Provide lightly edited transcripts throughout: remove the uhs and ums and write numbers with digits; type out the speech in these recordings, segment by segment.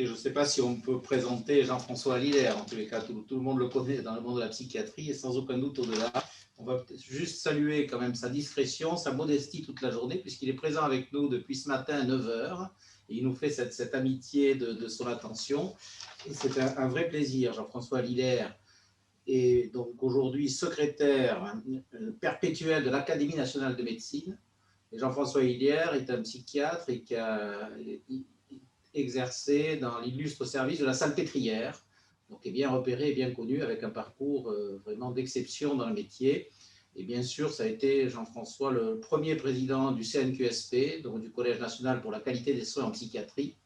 Écoutez, je ne sais pas si on peut présenter Jean-François Lillers. En tous les cas, tout le monde le connaît dans le monde de la psychiatrie et sans aucun doute au-delà. On va juste saluer quand même sa discrétion, sa modestie toute la journée, puisqu'il est présent avec nous depuis ce matin à 9 heures. Et il nous fait cette amitié de son attention. Et c'est un vrai plaisir. Jean-François Lillers est donc aujourd'hui secrétaire perpétuel de l'Académie nationale de médecine. Et Jean-François Lillers est un psychiatre et qui a exercé dans l'illustre service de la Salpêtrière, donc est bien repéré et bien connu, avec un parcours vraiment d'exception dans le métier. Et bien sûr, ça a été Jean-François le premier président du CNQSP, donc du Collège national pour la qualité des soins en psychiatrie,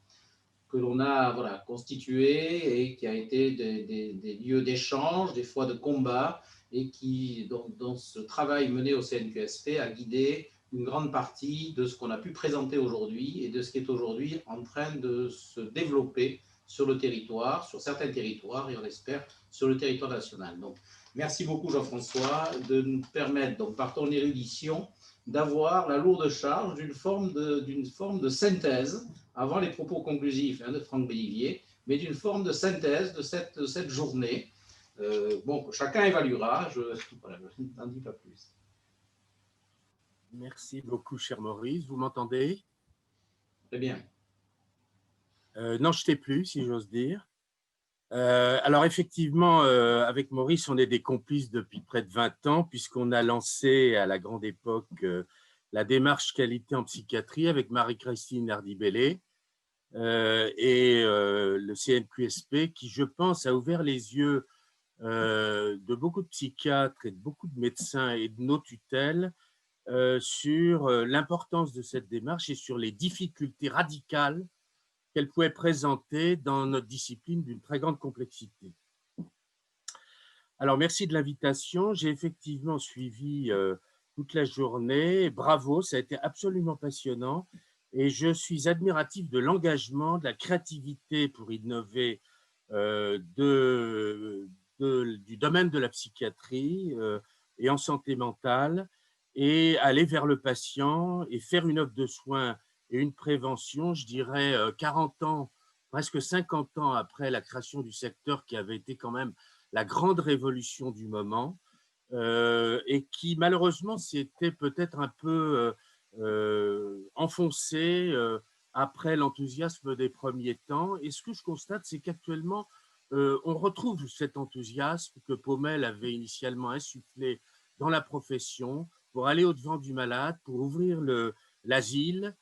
que l'on a constitué et qui a été des lieux d'échange, des fois de combat, et qui, dont ce travail mené au CNQSP a guidé une grande partie de ce qu'on a pu présenter aujourd'hui et de ce qui est aujourd'hui en train de se développer sur le territoire, sur certains territoires et on espère sur le territoire national. Donc, merci beaucoup Jean-François de nous permettre, donc, par ton érudition, d'avoir la lourde charge d'une forme de synthèse, avant les propos conclusifs de Franck Bellivier, mais d'une forme de synthèse de cette journée. Bon, chacun évaluera, je n'en dis pas plus. Merci beaucoup, cher Maurice. Vous m'entendez? Très bien. Non, je ne t'ai plus, si j'ose dire. Alors, effectivement, avec Maurice, on est des complices depuis près de 20 ans, puisqu'on a lancé à la grande époque la démarche qualité en psychiatrie avec Marie-Christine Hardy-Bellé et le CNQSP, qui, je pense, a ouvert les yeux de beaucoup de psychiatres et de beaucoup de médecins et de nos tutelles sur l'importance de cette démarche et sur les difficultés radicales qu'elle pouvait présenter dans notre discipline d'une très grande complexité. Alors, merci de l'invitation. J'ai effectivement suivi toute la journée. Bravo, ça a été absolument passionnant. Et je suis admiratif de l'engagement, de la créativité pour innover du domaine de la psychiatrie et en santé mentale, et aller vers le patient et faire une offre de soins et une prévention, je dirais 40 ans, presque 50 ans après la création du secteur qui avait été quand même la grande révolution du moment et qui malheureusement s'était peut-être un peu enfoncé après l'enthousiasme des premiers temps. Et ce que je constate, c'est qu'actuellement, on retrouve cet enthousiasme que Paumelle avait initialement insufflé dans la profession pour aller au-devant du malade, pour ouvrir l'asile,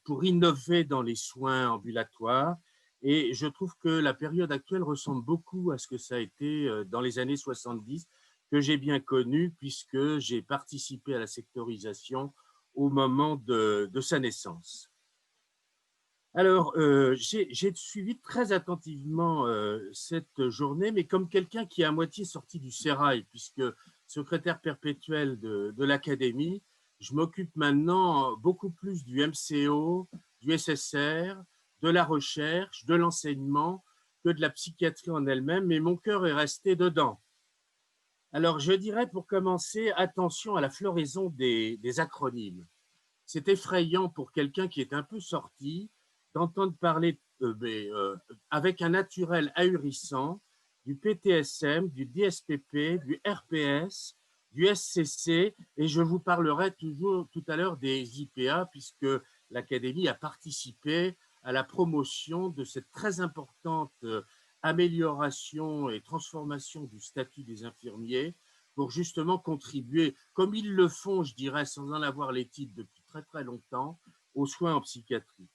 pour innover dans les soins ambulatoires. Et je trouve que la période actuelle ressemble beaucoup à ce que ça a été dans les années 70, que j'ai bien connu, puisque j'ai participé à la sectorisation au moment de sa naissance. Alors, j'ai suivi très attentivement cette journée, mais comme quelqu'un qui est à moitié sorti du sérail, puisque secrétaire perpétuel de l'Académie, je m'occupe maintenant beaucoup plus du MCO, du SSR, de la recherche, de l'enseignement, que de la psychiatrie en elle-même, mais mon cœur est resté dedans. Alors, je dirais pour commencer, attention à la floraison des acronymes. C'est effrayant pour quelqu'un qui est un peu sorti d'entendre parler avec un naturel ahurissant du PTSM, du DSPP, du RPS, du SCC, et je vous parlerai toujours tout à l'heure des IPA, puisque l'Académie a participé à la promotion de cette très importante amélioration et transformation du statut des infirmiers pour justement contribuer, comme ils le font, je dirais, sans en avoir les titres depuis très très longtemps, aux soins en psychiatrie.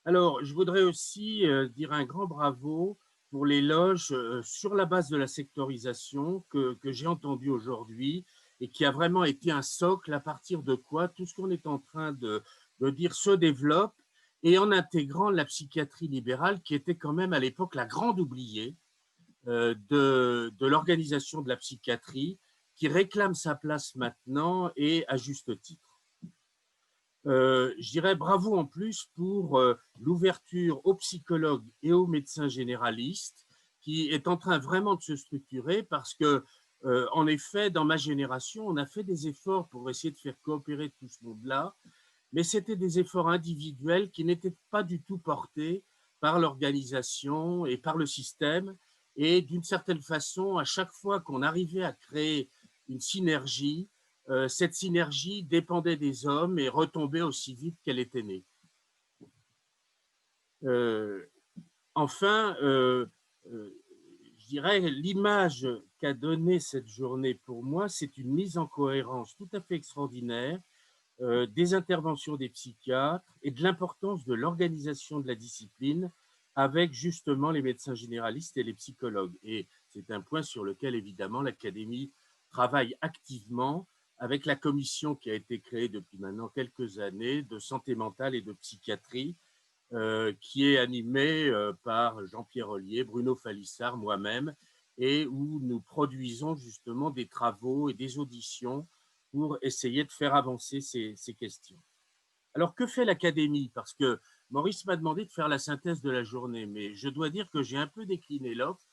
Alors, je voudrais aussi dire un grand bravo pour l'éloge sur la base de la sectorisation que j'ai entendu aujourd'hui et qui a vraiment été un socle à partir de quoi tout ce qu'on est en train de dire se développe, et en intégrant la psychiatrie libérale qui était quand même à l'époque la grande oubliée de l'organisation de la psychiatrie, qui réclame sa place maintenant et à juste titre. Je dirais bravo en plus pour l'ouverture aux psychologues et aux médecins généralistes qui est en train vraiment de se structurer parce que, en effet, dans ma génération, on a fait des efforts pour essayer de faire coopérer tout ce monde-là mais c'était des efforts individuels qui n'étaient pas du tout portés par l'organisation et par le système. Et d'une certaine façon, à chaque fois qu'on arrivait à créer une synergie, cette synergie dépendait des hommes et retombait aussi vite qu'elle était née. Enfin, je dirais l'image qu'a donnée cette journée pour moi, c'est une mise en cohérence tout à fait extraordinaire des interventions des psychiatres et de l'importance de l'organisation de la discipline avec justement les médecins généralistes et les psychologues. Et c'est un point sur lequel évidemment l'Académie travaille activement avec la commission qui a été créée depuis maintenant quelques années de santé mentale et de psychiatrie, qui est animée par Jean-Pierre Ollier, Bruno Falissard, moi-même, et où nous produisons justement des travaux et des auditions pour essayer de faire avancer ces questions. Alors, que fait l'Académie? Parce que Maurice m'a demandé de faire la synthèse de la journée, mais je dois dire que j'ai un peu décliné l'offre,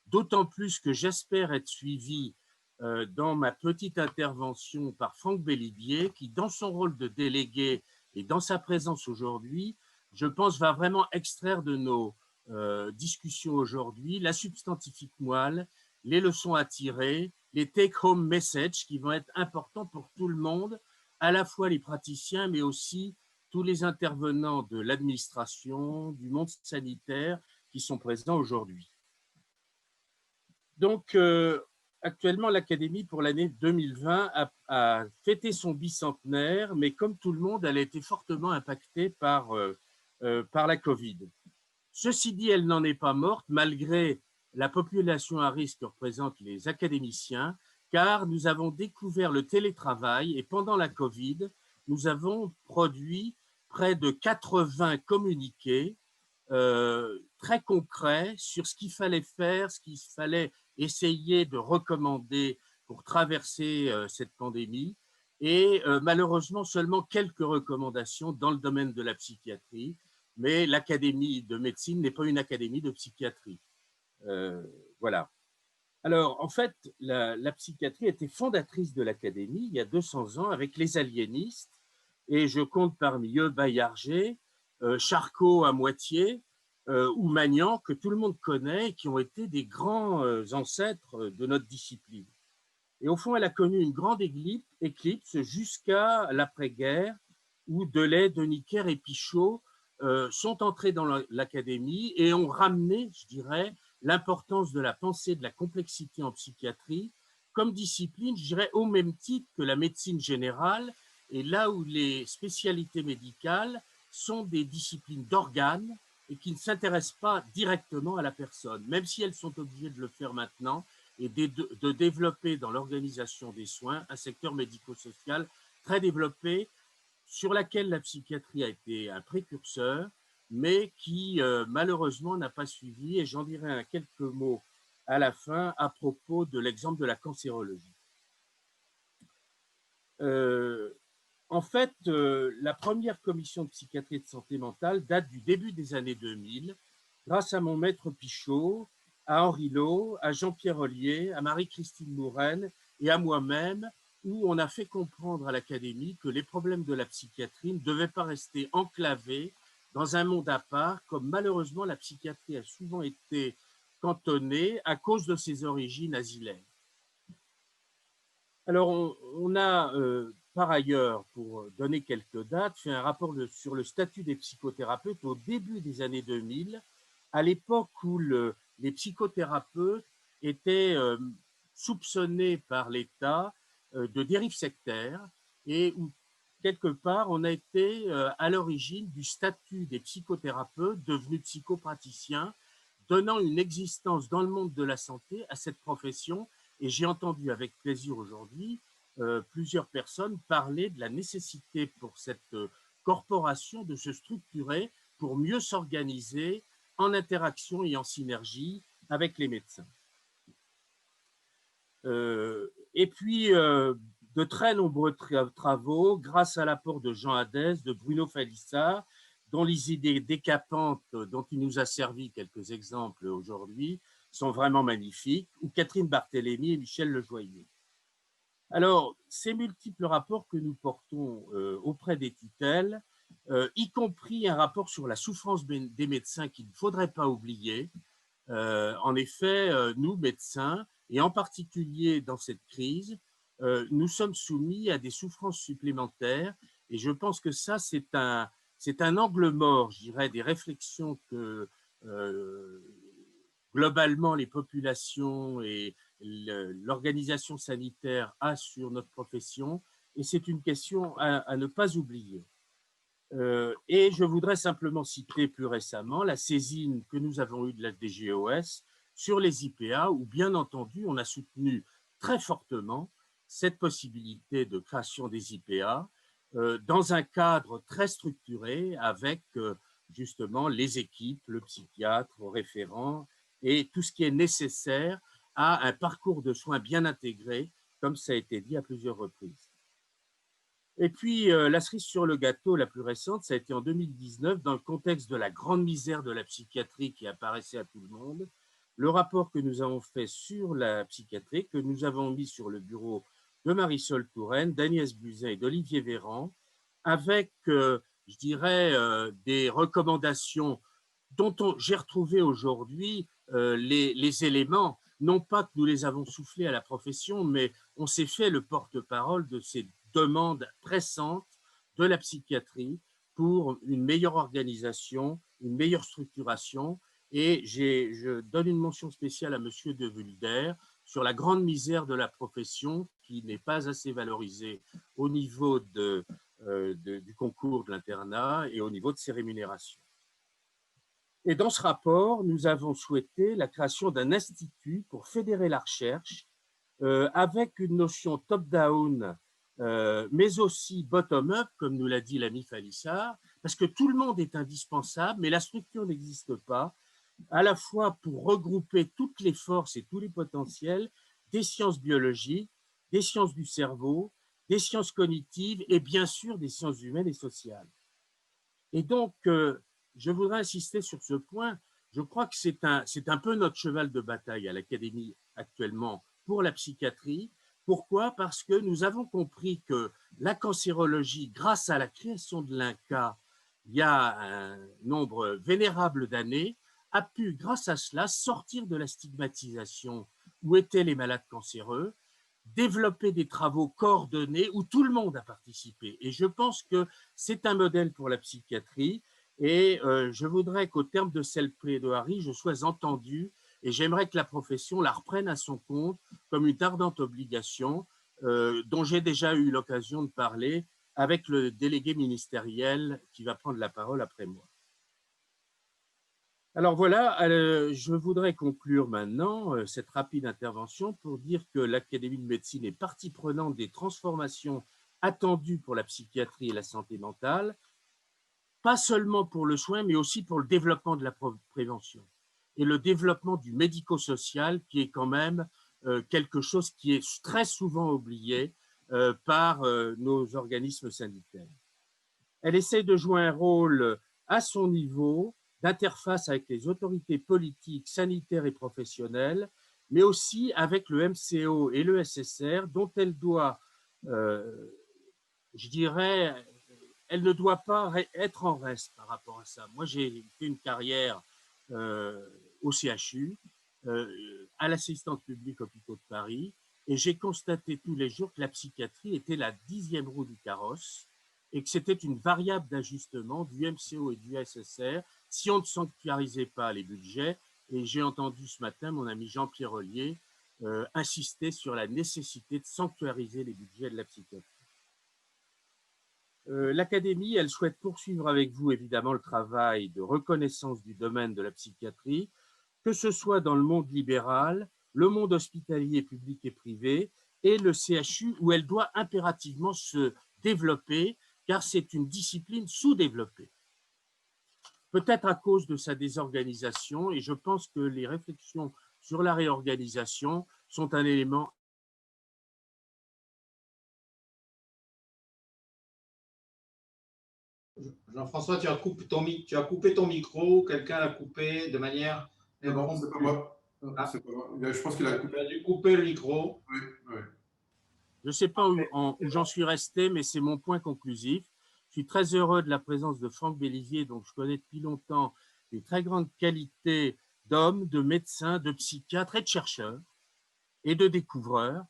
d'autant plus que j'espère être suivi dans ma petite intervention par Franck Bellibier, qui, dans son rôle de délégué et dans sa présence aujourd'hui, je pense, va vraiment extraire de nos discussions aujourd'hui la substantifique moelle, les leçons à tirer, les take-home messages qui vont être importants pour tout le monde, à la fois les praticiens, mais aussi tous les intervenants de l'administration, du monde sanitaire qui sont présents aujourd'hui. Donc, actuellement, l'Académie, pour l'année 2020, a fêté son bicentenaire, mais comme tout le monde, elle a été fortement impactée par la Covid. Ceci dit, elle n'en est pas morte, malgré la population à risque que représentent les académiciens, car nous avons découvert le télétravail et pendant la Covid, nous avons produit près de 80 communiqués très concrets sur ce qu'il fallait faire, ce qu'il fallait essayer de recommander pour traverser cette pandémie. Et malheureusement, seulement quelques recommandations dans le domaine de la psychiatrie, mais l'Académie de médecine n'est pas une académie de psychiatrie. Voilà. Alors, en fait, la psychiatrie était fondatrice de l'Académie il y a 200 ans avec les aliénistes, et je compte parmi eux Baillarger, Charcot à moitié, ou Magnan, que tout le monde connaît, et qui ont été des grands ancêtres de notre discipline. Et au fond, elle a connu une grande éclipse jusqu'à l'après-guerre, où Delay, Deniker et Pichot sont entrés dans l'académie et ont ramené, je dirais, l'importance de la pensée, de la complexité en psychiatrie comme discipline, je dirais, au même titre que la médecine générale, et là où les spécialités médicales sont des disciplines d'organes et qui ne s'intéressent pas directement à la personne, même si elles sont obligées de le faire maintenant, et de développer dans l'organisation des soins un secteur médico-social très développé sur laquelle la psychiatrie a été un précurseur, mais qui malheureusement n'a pas suivi, et j'en dirai quelques mots à la fin à propos de l'exemple de la cancérologie. En fait, la première commission de psychiatrie et de santé mentale date du début des années 2000, grâce à mon maître Pichot, à Henri Lot, à Jean-Pierre Ollier, à Marie-Christine Mouraine et à moi-même, où on a fait comprendre à l'Académie que les problèmes de la psychiatrie ne devaient pas rester enclavés dans un monde à part, comme malheureusement la psychiatrie a souvent été cantonnée à cause de ses origines asilaires. Alors, on a par ailleurs, pour donner quelques dates, fait un rapport sur le statut des psychothérapeutes au début des années 2000, à l'époque où les psychothérapeutes étaient soupçonnés par l'État de dérives sectaires et où, quelque part, on a été à l'origine du statut des psychothérapeutes devenus psychopraticiens, donnant une existence dans le monde de la santé à cette profession. Et j'ai entendu avec plaisir aujourd'hui plusieurs personnes parler de la nécessité pour cette corporation de se structurer pour mieux s'organiser en interaction et en synergie avec les médecins. Et puis, de très nombreux travaux, grâce à l'apport de Jean Hadès, de Bruno Falissard, dont les idées décapantes, dont il nous a servi quelques exemples aujourd'hui, sont vraiment magnifiques, ou Catherine Barthélémy et Michel Lejoyer. Alors, ces multiples rapports que nous portons auprès des tutelles, y compris un rapport sur la souffrance des médecins qu'il ne faudrait pas oublier. En effet, nous, médecins, et en particulier dans cette crise, nous sommes soumis à des souffrances supplémentaires, et je pense que ça, c'est un angle mort, je dirais, des réflexions que globalement les populations et l'organisation sanitaire a sur notre profession, et c'est une question à ne pas oublier. Et je voudrais simplement citer plus récemment la saisine que nous avons eue de la DGOS sur les IPA, où bien entendu on a soutenu très fortement cette possibilité de création des IPA dans un cadre très structuré avec justement les équipes, le psychiatre, le référent et tout ce qui est nécessaire à un parcours de soins bien intégré, comme ça a été dit à plusieurs reprises. Et puis, la cerise sur le gâteau la plus récente, ça a été en 2019, dans le contexte de la grande misère de la psychiatrie qui apparaissait à tout le monde, le rapport que nous avons fait sur la psychiatrie, que nous avons mis sur le bureau de Marisol Touraine, d'Agnès Buzyn et d'Olivier Véran, avec, je dirais, des recommandations dont j'ai retrouvé aujourd'hui les éléments, non pas que nous les avons soufflés à la profession, mais on s'est fait le porte-parole de ces demandes pressantes de la psychiatrie pour une meilleure organisation, une meilleure structuration. Et je donne une mention spéciale à Monsieur De Vulder sur la grande misère de la profession qui n'est pas assez valorisée au niveau du concours de l'internat et au niveau de ses rémunérations. Et dans ce rapport, nous avons souhaité la création d'un institut pour fédérer la recherche avec une notion top-down, mais aussi bottom-up, comme nous l'a dit l'ami Falissard, parce que tout le monde est indispensable, mais la structure n'existe pas, à la fois pour regrouper toutes les forces et tous les potentiels des sciences biologiques, des sciences du cerveau, des sciences cognitives et bien sûr des sciences humaines et sociales. Et donc, je voudrais insister sur ce point. Je crois que c'est un peu notre cheval de bataille à l'Académie actuellement pour la psychiatrie. Pourquoi? Parce que nous avons compris que la cancérologie, grâce à la création de l'INCa, il y a un nombre vénérable d'années, a pu, grâce à cela, sortir de la stigmatisation où étaient les malades cancéreux, développer des travaux coordonnés où tout le monde a participé. Et je pense que c'est un modèle pour la psychiatrie. Et je voudrais qu'au terme de cette plaidoirie, je sois entendu et j'aimerais que la profession la reprenne à son compte comme une ardente obligation dont j'ai déjà eu l'occasion de parler avec le délégué ministériel qui va prendre la parole après moi. Alors voilà, je voudrais conclure maintenant cette rapide intervention pour dire que l'Académie de médecine est partie prenante des transformations attendues pour la psychiatrie et la santé mentale, pas seulement pour le soin, mais aussi pour le développement de la prévention et le développement du médico-social, qui est quand même quelque chose qui est très souvent oublié par nos organismes sanitaires. Elle essaie de jouer un rôle à son niveau d'interface avec les autorités politiques, sanitaires et professionnelles, mais aussi avec le MCO et le SSR, dont elle doit, je dirais, elle ne doit pas être en reste par rapport à ça. Moi, j'ai fait une carrière au CHU, à l'assistance publique hôpitaux de Paris, et j'ai constaté tous les jours que la psychiatrie était la 10e roue du carrosse et que c'était une variable d'ajustement du MCO et du SSR si on ne sanctuarisait pas les budgets. Et j'ai entendu ce matin mon ami Jean-Pierre Ollier insister sur la nécessité de sanctuariser les budgets de la psychiatrie. L'Académie, elle souhaite poursuivre avec vous évidemment le travail de reconnaissance du domaine de la psychiatrie, que ce soit dans le monde libéral, le monde hospitalier public et privé, et le CHU, où elle doit impérativement se développer, car c'est une discipline sous-développée. Peut-être à cause de sa désorganisation, et je pense que les réflexions sur la réorganisation sont un élément. Jean-François, tu as coupé ton micro, quelqu'un l'a coupé de manière non, c'est pas moi. Ah. C'est pas moi. Je pense qu'il a coupé. Tu as dû couper le micro. Oui, oui. Je ne sais pas où j'en suis resté, mais c'est mon point conclusif. Je suis très heureux de la présence de Franck Bellivier, dont je connais depuis longtemps les très grandes qualités d'homme, de médecin, de psychiatre et de chercheur et de découvreur,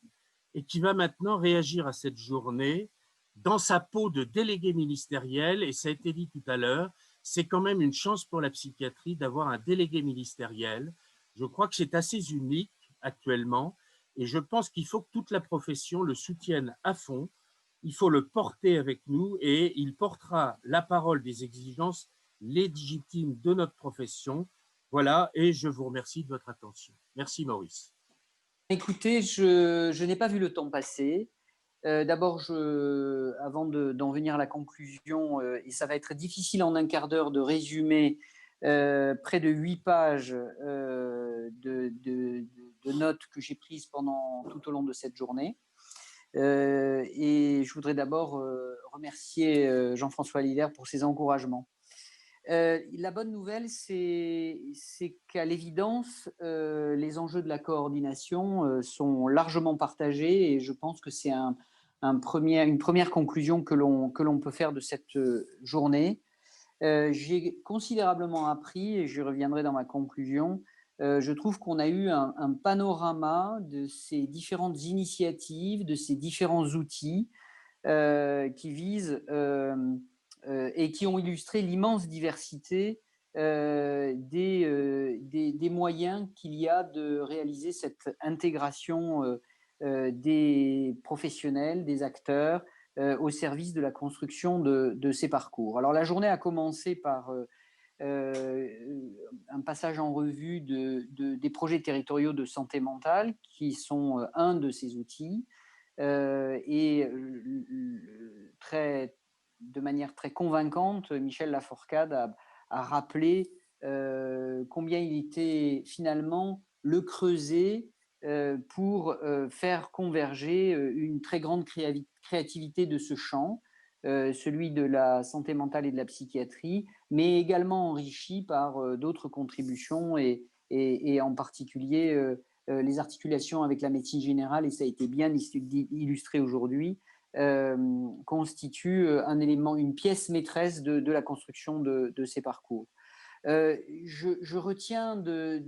et qui va maintenant réagir à cette journée dans sa peau de délégué ministériel. Et ça a été dit tout à l'heure, c'est quand même une chance pour la psychiatrie d'avoir un délégué ministériel. Je crois que c'est assez unique actuellement, et je pense qu'il faut que toute la profession le soutienne à fond. Il faut le porter avec nous, et il portera la parole des exigences légitimes de notre profession. Voilà, et je vous remercie de votre attention. Merci Maurice. Écoutez, je n'ai pas vu le temps passer. D'abord, avant d'en venir à la conclusion, et ça va être difficile en un quart d'heure de résumer près de 8 pages de notes que j'ai prises tout au long de cette journée. Et je voudrais d'abord remercier Jean-François Lillers pour ses encouragements. La bonne nouvelle, c'est qu'à l'évidence, les enjeux de la coordination sont largement partagés, et je pense que c'est une première conclusion que l'on peut faire de cette journée. J'ai considérablement appris, et je reviendrai dans ma conclusion. Je trouve qu'on a eu un panorama de ces différentes initiatives, de ces différents outils qui visent et qui ont illustré l'immense diversité des moyens qu'il y a de réaliser cette intégration des professionnels, des acteurs, au service de la construction de ces parcours. Alors la journée a commencé par un passage en revue des projets territoriaux de santé mentale, qui sont un de ces outils, et de manière très convaincante, Michel Laforcade a rappelé combien il était finalement le creuset pour faire converger une très grande créativité de ce champ, celui de la santé mentale et de la psychiatrie, mais également enrichi par d'autres contributions, et en particulier les articulations avec la médecine générale, et ça a été bien illustré aujourd'hui, constituent un élément, une pièce maîtresse de la construction de ces parcours. Je retiens de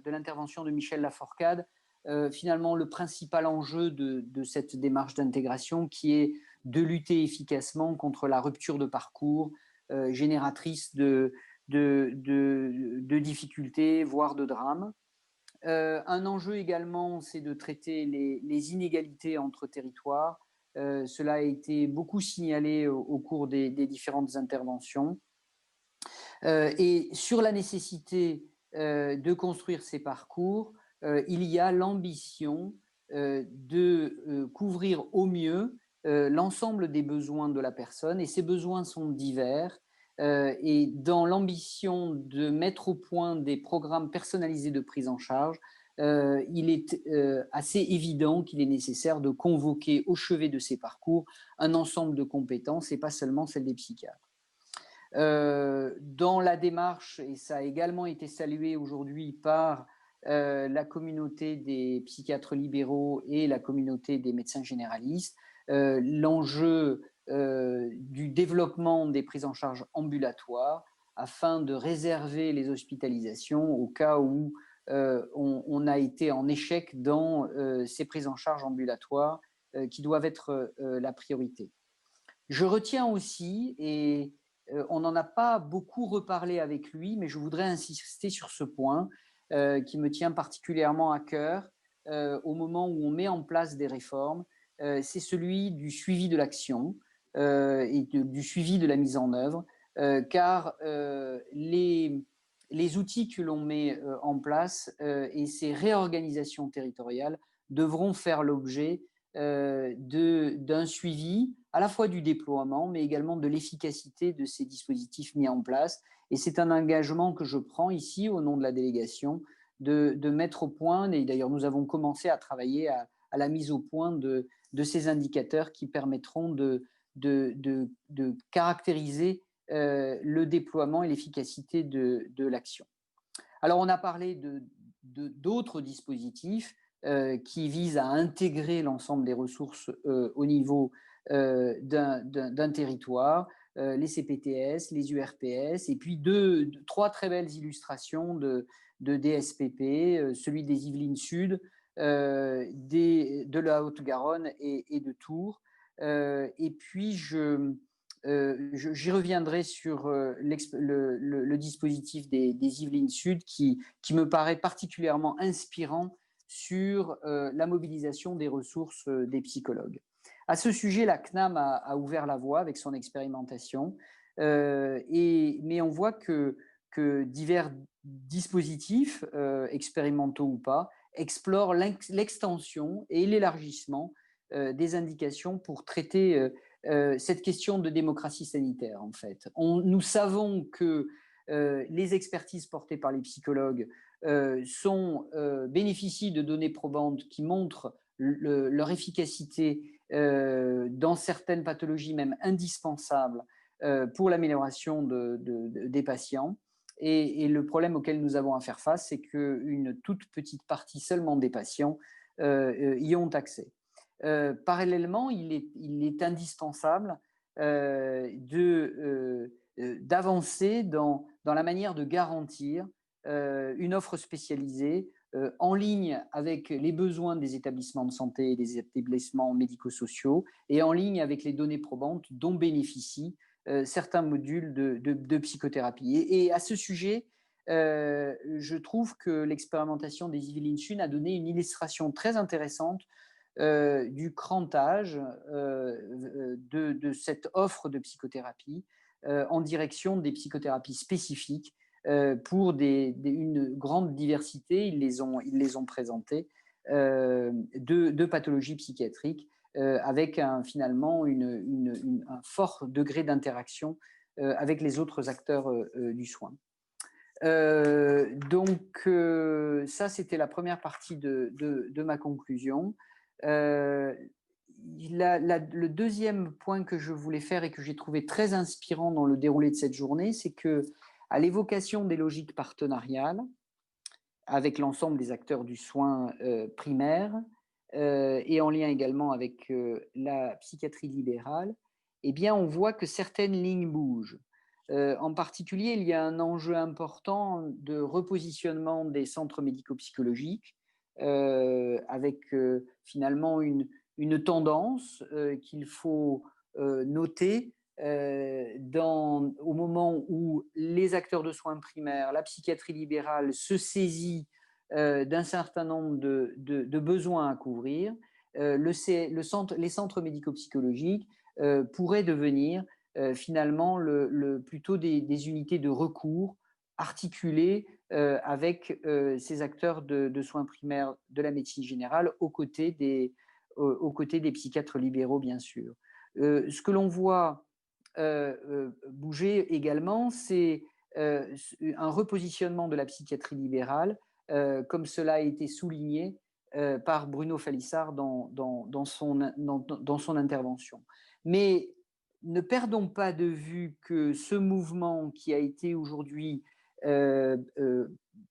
l'intervention de Michel Laforcade finalement le principal enjeu de cette démarche d'intégration, qui est de lutter efficacement contre la rupture de parcours génératrice de difficultés, voire de drames. Un enjeu également, c'est de traiter les inégalités entre territoires. Cela a été beaucoup signalé au cours des différentes interventions. Et sur la nécessité de construire ces parcours, il y a l'ambition de couvrir au mieux l'ensemble des besoins de la personne, et ces besoins sont divers. Et dans l'ambition de mettre au point des programmes personnalisés de prise en charge, il est assez évident qu'il est nécessaire de convoquer au chevet de ces parcours un ensemble de compétences, et pas seulement celles des psychiatres. Dans la démarche, et ça a également été salué aujourd'hui par la communauté des psychiatres libéraux et la communauté des médecins généralistes, l'enjeu du développement des prises en charge ambulatoires, afin de réserver les hospitalisations au cas où on a été en échec dans ces prises en charge ambulatoires qui doivent être la priorité. Je retiens aussi, et on n'en a pas beaucoup reparlé avec lui, mais je voudrais insister sur ce point qui me tient particulièrement à cœur au moment où on met en place des réformes, c'est celui du suivi de l'action et du suivi de la mise en œuvre, car les outils que l'on met en place et ces réorganisations territoriales devront faire l'objet d'un suivi à la fois du déploiement, mais également de l'efficacité de ces dispositifs mis en place. Et c'est un engagement que je prends ici au nom de la délégation de mettre au point, et d'ailleurs nous avons commencé à travailler à la mise au point de ces indicateurs qui permettront de caractériser le déploiement et l'efficacité de l'action. Alors on a parlé d'autres dispositifs. qui vise à intégrer l'ensemble des ressources au niveau d'un territoire, les CPTS, les URPS, et puis trois très belles illustrations de DSPP, celui des Yvelines Sud, de la Haute-Garonne et de Tours. Et puis, j'y reviendrai sur le dispositif des Yvelines Sud qui me paraît particulièrement inspirant sur la mobilisation des ressources des psychologues. À ce sujet, la CNAM a ouvert la voie avec son expérimentation, mais on voit que divers dispositifs, expérimentaux ou pas, explorent l'extension et l'élargissement des indications pour traiter cette question de démocratie sanitaire, en fait. Nous savons que les expertises portées par les psychologues bénéficient de données probantes qui montrent leur efficacité dans certaines pathologies même indispensables pour l'amélioration des patients. Et le problème auquel nous avons à faire face, c'est qu'une toute petite partie seulement des patients y ont accès. Parallèlement, il est indispensable d'avancer dans la manière de garantir une offre spécialisée en ligne avec les besoins des établissements de santé et des établissements médico-sociaux et en ligne avec les données probantes dont bénéficient certains modules de psychothérapie. Et à ce sujet, je trouve que l'expérimentation des Yvelines Sud a donné une illustration très intéressante du crantage de cette offre de psychothérapie en direction des psychothérapies spécifiques pour une grande diversité, ils les ont présentées, de pathologies psychiatriques avec finalement un fort degré d'interaction avec les autres acteurs du soin. Donc, ça, c'était la première partie de ma conclusion. Le deuxième point que je voulais faire et que j'ai trouvé très inspirant dans le déroulé de cette journée, c'est que, à l'évocation des logiques partenariales avec l'ensemble des acteurs du soin primaire et en lien également avec la psychiatrie libérale, eh bien, on voit que certaines lignes bougent. En particulier, il y a un enjeu important de repositionnement des centres médico-psychologiques avec finalement une tendance qu'il faut noter au moment où les acteurs de soins primaires, la psychiatrie libérale se saisit d'un certain nombre de besoins à couvrir, les centres médico-psychologiques pourraient devenir finalement plutôt des unités de recours articulées avec ces acteurs de soins primaires de la médecine générale aux côtés des psychiatres libéraux, bien sûr. Ce que l'on voit bouger également, c'est un repositionnement de la psychiatrie libérale, comme cela a été souligné par Bruno Falissard dans son intervention. Mais ne perdons pas de vue que ce mouvement qui a été aujourd'hui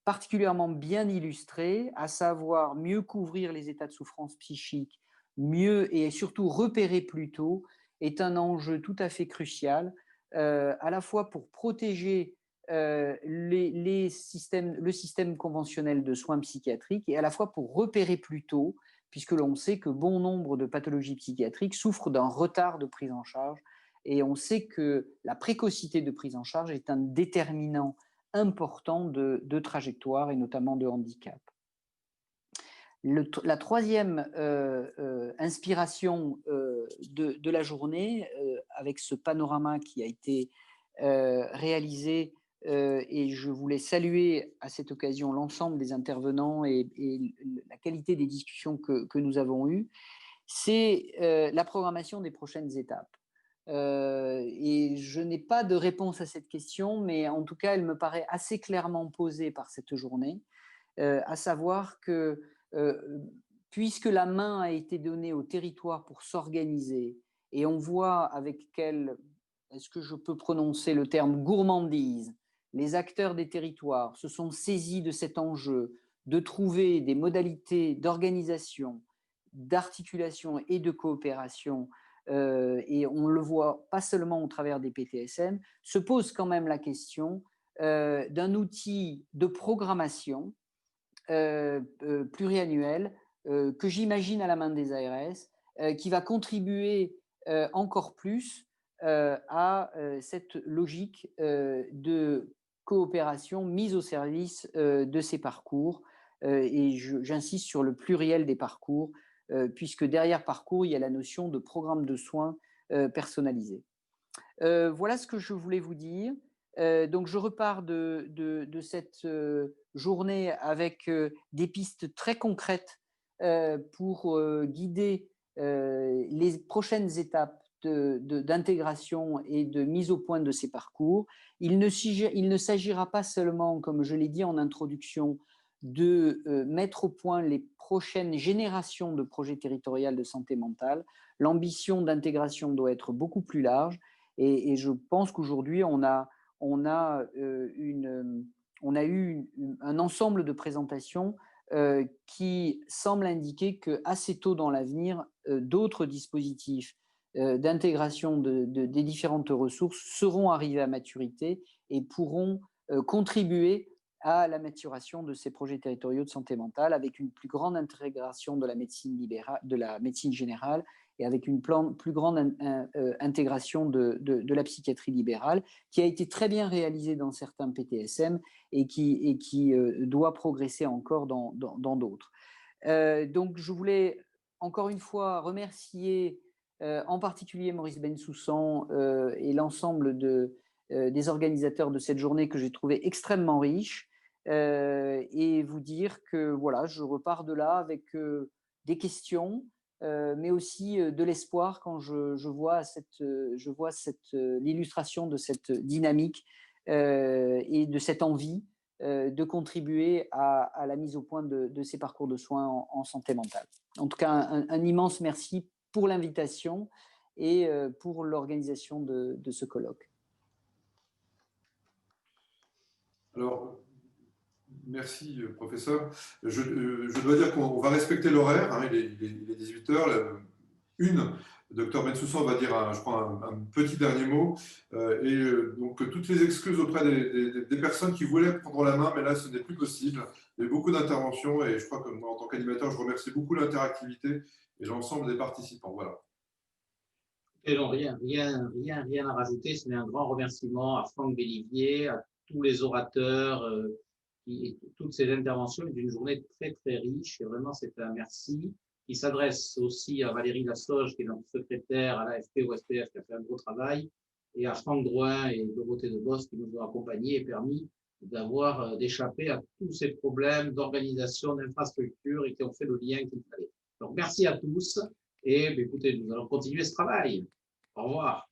particulièrement bien illustré, à savoir mieux couvrir les états de souffrance psychique, mieux et surtout repérer plus tôt, est un enjeu tout à fait crucial, à la fois pour protéger le système conventionnel de soins psychiatriques et à la fois pour repérer plus tôt, puisque l'on sait que bon nombre de pathologies psychiatriques souffrent d'un retard de prise en charge et on sait que la précocité de prise en charge est un déterminant important de trajectoire et notamment de handicap. La troisième inspiration de la journée, avec ce panorama qui a été réalisé, et je voulais saluer à cette occasion l'ensemble des intervenants et la qualité des discussions que nous avons eues, c'est la programmation des prochaines étapes. Et je n'ai pas de réponse à cette question, mais en tout cas, elle me paraît assez clairement posée par cette journée, à savoir que puisque la main a été donnée au territoire pour s'organiser, et on voit avec quelle, est-ce que je peux prononcer le terme gourmandise, les acteurs des territoires se sont saisis de cet enjeu de trouver des modalités d'organisation, d'articulation et de coopération, et on le voit pas seulement au travers des PTSM, se pose quand même la question d'un outil de programmation pluriannuel que j'imagine à la main des ARS, qui va contribuer encore plus à cette logique de coopération mise au service de ces parcours. Et j'insiste sur le pluriel des parcours, puisque derrière parcours, il y a la notion de programme de soins personnalisé. Voilà ce que je voulais vous dire. Donc, je repars de cette journée avec des pistes très concrètes pour guider les prochaines étapes d'intégration et de mise au point de ces parcours. Il ne s'agira pas seulement, comme je l'ai dit en introduction, de mettre au point les prochaines générations de projets territoriaux de santé mentale. L'ambition d'intégration doit être beaucoup plus large. Et je pense qu'aujourd'hui, on a eu un ensemble de présentations qui semblent indiquer qu'assez tôt dans l'avenir, d'autres dispositifs d'intégration des différentes ressources seront arrivés à maturité et pourront contribuer à la maturation de ces projets territoriaux de santé mentale avec une plus grande intégration de la médecine libérale, de la médecine générale, et avec une plus grande intégration de la psychiatrie libérale, qui a été très bien réalisée dans certains PTSM et qui doit progresser encore dans d'autres. Donc, je voulais encore une fois remercier en particulier Maurice Bensoussan et l'ensemble des organisateurs de cette journée que j'ai trouvé extrêmement riche, et vous dire que voilà, je repars de là avec des questions, mais aussi de l'espoir quand je vois l'illustration de cette dynamique et de cette envie de contribuer à la mise au point de ces parcours de soins en santé mentale. En tout cas, un immense merci pour l'invitation et pour l'organisation de ce colloque. Alors, merci, professeur. Je dois dire qu'on va respecter l'horaire, hein, il est 18h. Docteur Bensoussan va dire, je crois, un petit dernier mot. Donc, toutes les excuses auprès des personnes qui voulaient prendre la main, mais là, ce n'est plus possible. Il y a eu beaucoup d'interventions et je crois que moi, en tant qu'animateur, je remercie beaucoup l'interactivité et l'ensemble des participants. Voilà. Et non, rien à rajouter. Ce n'est un grand remerciement à Franck Bellivier, à tous les orateurs, toutes ces interventions d'une journée très, très riche. Et vraiment, c'est un merci qui s'adresse aussi à Valérie Lassoge, qui est notre secrétaire à l'AFP ou SPF, qui a fait un gros travail, et à Franck Drouin et Dorothée Debos, qui nous ont accompagnés et permis d'échapper à tous ces problèmes d'organisation, d'infrastructure et qui ont fait le lien qu'il fallait. Donc, merci à tous et écoutez, nous allons continuer ce travail. Au revoir.